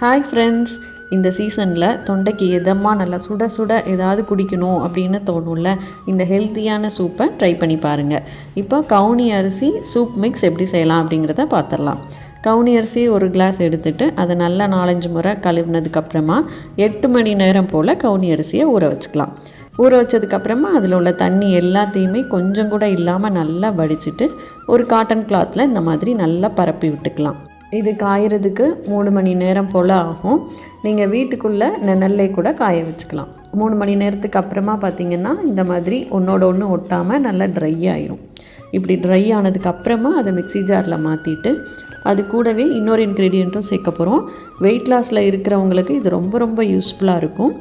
Hi friends, இந்த சீசனில் தொண்டைக்கு எதமாக நல்லா சுட சுட ஏதாவது குடிக்கணும் அப்படின்னு தோணும்ல. இந்த ஹெல்த்தியான சூப்பை ட்ரை பண்ணி பாருங்கள். இப்போ கவுனி அரிசி சூப் மிக்ஸ் எப்படி செய்யலாம் அப்படிங்கிறத பார்த்துடலாம். கவுனி அரிசி ஒரு கிளாஸ் எடுத்துகிட்டு அதை நல்லா 4-5 முறை கழுவினதுக்கப்புறமா 8 மணி நேரம் போல் கவுனி அரிசியை ஊற வச்சுக்கலாம். ஊற வச்சதுக்கப்புறமா அதில் உள்ள தண்ணி எல்லாத்தையுமே கொஞ்சம் கூட இல்லாமல் நல்லா வடிச்சிட்டு ஒரு காட்டன் கிளாத்தில் இந்த மாதிரி நல்லா பரப்பி விட்டுக்கலாம். இது காயறதுக்கு 3 மணி நேரம் போல் ஆகும். நீங்கள் வீட்டுக்குள்ளே நிழல்லே கூட காய வச்சுக்கலாம். 3 மணி நேரத்துக்கு அப்புறமா பார்த்திங்கன்னா இந்த மாதிரி ஒன்றோட ஒன்று ஒட்டாமல் நல்லா ட்ரை ஆயிரும். இப்படி ட்ரை ஆனதுக்கப்புறமா அதை மிக்ஸி ஜாரில் மாற்றிட்டு அது கூடவே இன்னொரு இன்க்ரீடியண்ட்டும் சேர்க்க போகிறோம். வெயிட் லாஸில் இருக்கிறவங்களுக்கு இது ரொம்ப ரொம்ப யூஸ்ஃபுல்லாக இருக்கும்.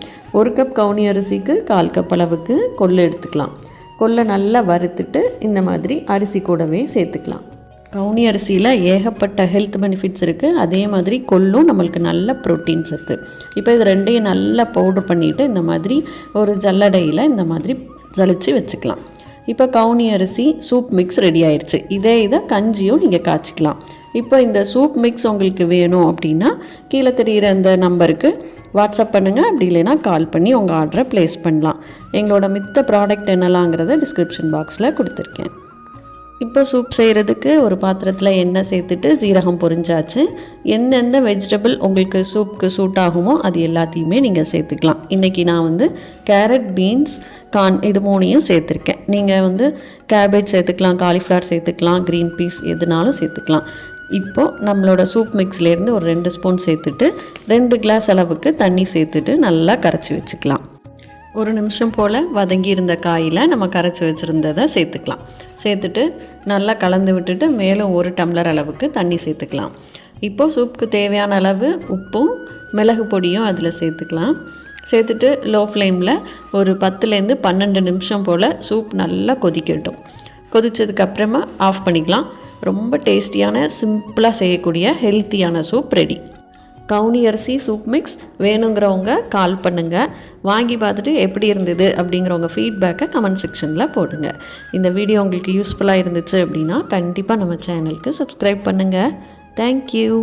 1 கப் கவுனி அரிசிக்கு 1/4 கப் அளவுக்கு கொள்ளு எடுத்துக்கலாம். கொள்ளை நல்லா வறுத்துட்டு இந்த மாதிரி அரிசி கூடவே சேர்த்துக்கலாம். கவுனி அரிசியில் ஏகப்பட்ட ஹெல்த் பெனிஃபிட்ஸ் இருக்குது. அதே மாதிரி கொள்ளும் நம்மளுக்கு நல்ல ப்ரோட்டீன் சத்து. இப்போ இது ரெண்டையும் நல்லா பவுட்ரு பண்ணிவிட்டு இந்த மாதிரி ஒரு ஜல்லடையில் இந்த மாதிரி ஜலிச்சு வச்சுக்கலாம். இப்போ கவுனி அரிசி சூப் மிக்ஸ் ரெடி ஆயிடுச்சு. இதை கஞ்சியும் நீங்கள் காய்ச்சிக்கலாம். இப்போ இந்த சூப் மிக்ஸ் உங்களுக்கு வேணும் அப்படின்னா கீழே தெரிகிற இந்த நம்பருக்கு வாட்ஸ்அப் பண்ணுங்கள். அப்படி இல்லைன்னா கால் பண்ணி உங்கள் ஆர்டரை ப்ளேஸ் பண்ணலாம். எங்களோட மித்த ப்ராடக்ட் என்னலாங்கிறத டிஸ்கிரிப்ஷன் பாக்ஸில் கொடுத்துருக்கேன். இப்போ சூப் செய்கிறதுக்கு ஒரு பாத்திரத்தில் எண்ணெய் சேர்த்துட்டு சீரகம் பொரிஞ்சாச்சு. எந்தெந்த வெஜிடபிள் உங்களுக்கு சூப்புக்கு சூட் ஆகுமோ அது எல்லாத்தையுமே நீங்கள் சேர்த்துக்கலாம். இன்றைக்கி நான் கேரட், பீன்ஸ், கார்ன் இது 3ஐயும் சேர்த்துருக்கேன். நீங்கள் கேபேஜ் சேர்த்துக்கலாம், காலிஃப்ளவர் சேர்த்துக்கலாம், க்ரீன் பீஸ் எதுனாலும் சேர்த்துக்கலாம். இப்போது நம்மளோட சூப் மிக்ஸ்லேருந்து ஒரு 2 ஸ்பூன் சேர்த்துட்டு 2 கிளாஸ் அளவுக்கு தண்ணி சேர்த்துட்டு நல்லா கரைச்சி வச்சுக்கலாம். 1 நிமிஷம் போல் வதங்கி இருந்த காயில் நம்ம கரைச்சி வச்சுருந்ததை சேர்த்துக்கலாம். சேர்த்துட்டு நல்லா கலந்து விட்டுட்டு மேலும் 1 டம்ளர் அளவுக்கு தண்ணி சேர்த்துக்கலாம். இப்போது சூப்புக்கு தேவையான அளவு உப்பும் மிளகு பொடியும் அதில் சேர்த்துக்கலாம். சேர்த்துட்டு லோ ஃப்ளேமில் ஒரு 10லேருந்து 12 நிமிஷம் போல் சூப் நல்லா கொதிக்கட்டும். கொதித்ததுக்கப்புறமா ஆஃப் பண்ணிக்கலாம். ரொம்ப டேஸ்டியான சிம்பிளாக செய்யக்கூடிய ஹெல்த்தியான சூப் ரெடி. கவுனி அரிசி சூப் மிக்ஸ் வேணுங்கிறவங்க கால் பண்ணுங்கள். வாங்கி பார்த்துட்டு எப்படி இருந்தது அப்படிங்கிறவங்க ஃபீட்பேக்கை கமெண்ட் செக்ஷனில் போடுங்க. இந்த வீடியோ உங்களுக்கு யூஸ்ஃபுல்லாக இருந்துச்சு அப்படின்னா கண்டிப்பாக நம்ம சேனலுக்கு சப்ஸ்கிரைப் பண்ணுங்கள். தேங்க்யூ.